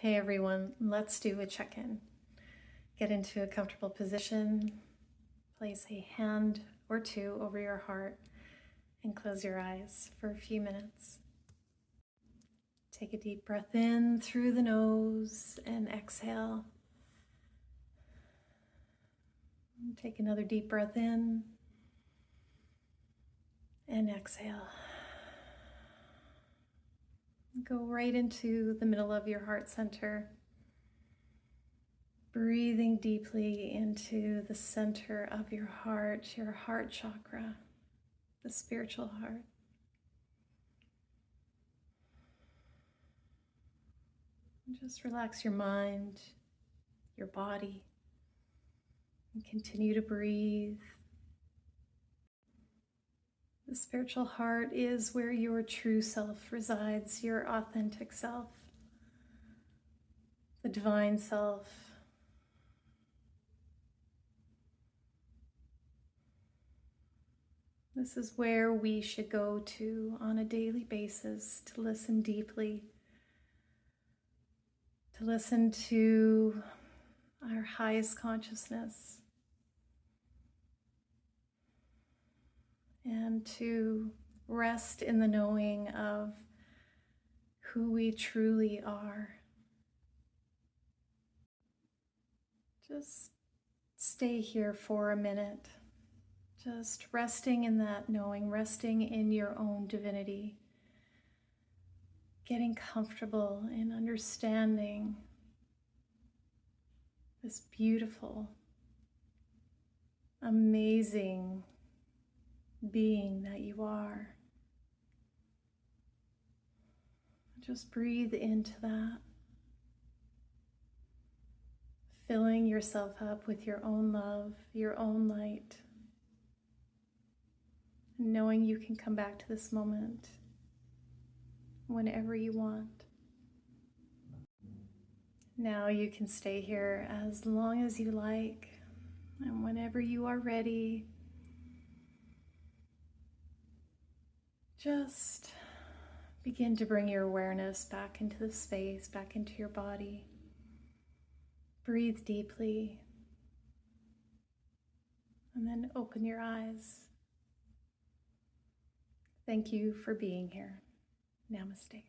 Hey everyone, let's do a check-in. Get into a comfortable position, place a hand or two over your heart, and close your eyes for a few minutes. Take a deep breath in through the nose and exhale. Take another deep breath in and exhale. Go right into the middle of your heart center. Breathing deeply into the center of your heart chakra, the spiritual heart. And just relax your mind, your body, and continue to breathe. The spiritual heart is where your true self resides, your authentic self, the divine self. This is where we should go to on a daily basis to listen deeply, to listen to our highest consciousness, and to rest in the knowing of who we truly are. Just stay here for a minute, just resting in that knowing, resting in your own divinity, getting comfortable in understanding this beautiful, amazing being that you are. Just breathe into that, filling yourself up with your own love, your own light, knowing you can come back to this moment whenever you want. Now you can stay here as long as you like, and whenever you are ready, just begin to bring your awareness back into the space, back into your body. Breathe deeply, and then open your eyes. Thank you for being here. Namaste.